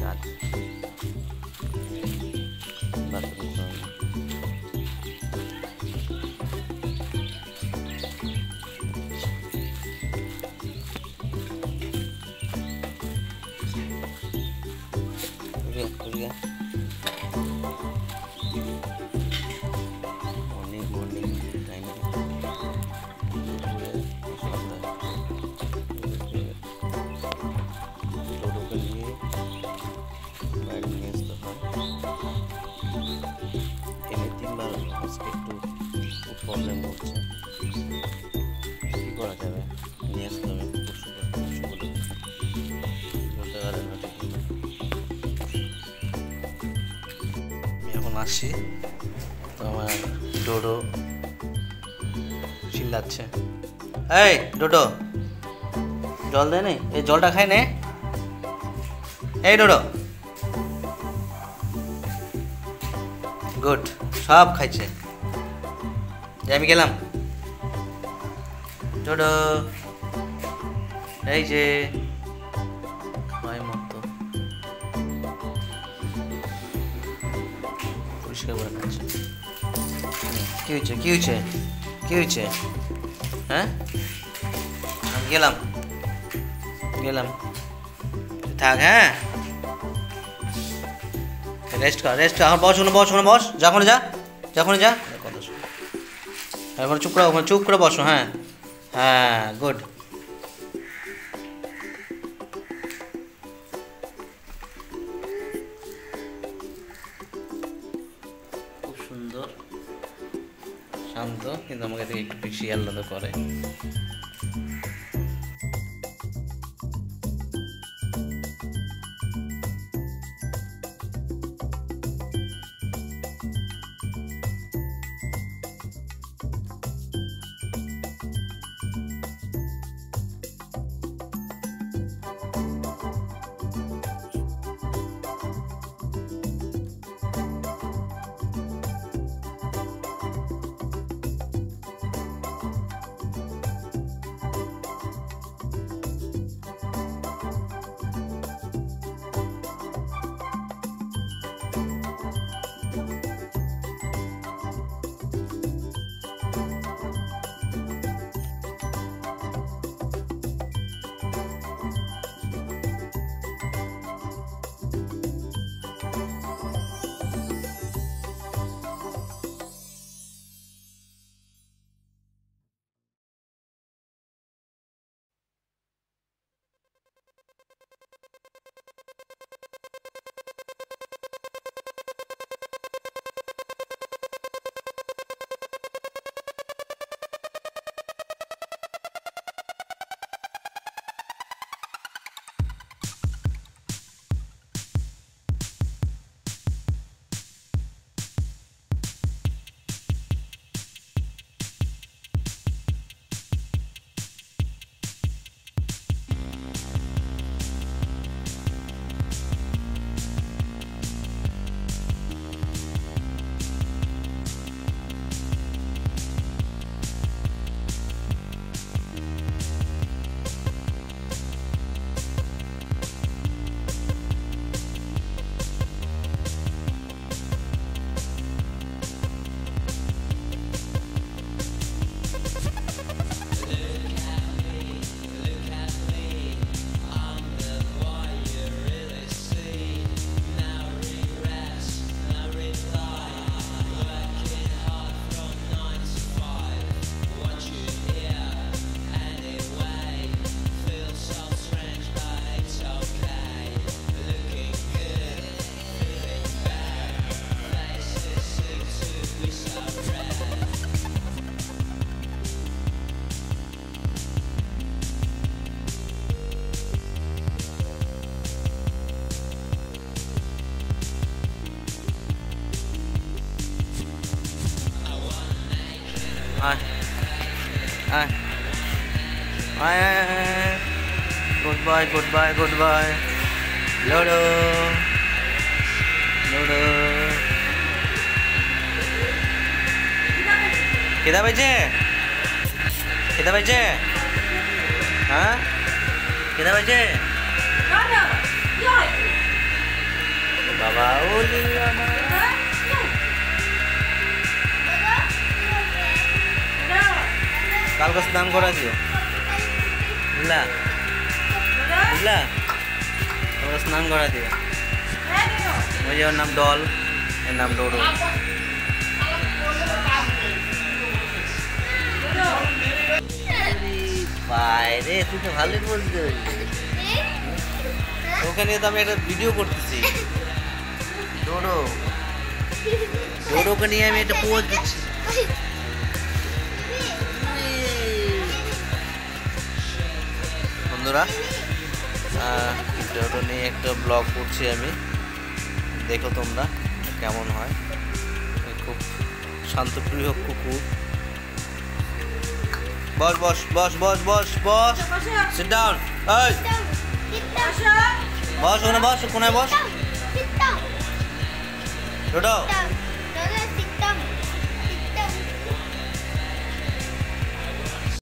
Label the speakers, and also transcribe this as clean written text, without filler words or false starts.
Speaker 1: কাজ bathroom morning টাইমে টোটোকে নিয়ে বাইরে নিয়ে আসতে হয়। এনে 3বার আজকে একটু প্রবলেম হচ্ছে, কী করা যাবে? নিয়ে আসতে হবে পরশু বলে বলতে পারে না ঠিক মতো। আমি এখন আসছি, তো আমার ডোডো চিল্লাচ্ছে, এই ডোডো জল দে নে, এই জলটা খাই নে, এই ডোডো। গুড, সব খাইছে। যে আমি গেলাম, ডোডো এই যে হয় মতো পরিষ্কার করে নিচ্ছে। কি হয়েছে কি হয়েছে কি হয়েছে? হ্যাঁ আমি গেলাম গেলাম থাক। হ্যাঁ রেস্ট কর রেস্ট কর, বস বস বস, যখন যা যখন যা কথা শোন, এখন চুপ করে চুপ করে বসো। হ্যাঁ হ্যাঁ গুড। খুব সুন্দর শান্ত, কিন্তু আমাকে দেখে একটু বেশি আহ্লাদ করে। Goodbye, goodbye, goodbye. Lodo. Lodo. Kita baca? Kita baca? Hah? Kita baca? বাবা ওলি বাবা কালকে স্নান করা দিও বুঝলা বুঝলা তোমরা স্নান করা দিও ওই যে ওর নাম ডল এর নাম ডোডো বাইরে তুই তো ভালোই বলতে ওখানে তো আমি একটা ভিডিও করতেছি ডোডো ডোডোকে নিয়ে আমি একটা পোজ দিচ্ছি বন্ধুরা ডোডো নিয়ে একটা ব্লগ করছি আমি দেখো তোমরা কেমন হয় খুব শান্তপ্রিয় কুকুর বস বস বস বস বস বস সিট ডাউন এই বস ওখানে বস কোনায় বস ডোডো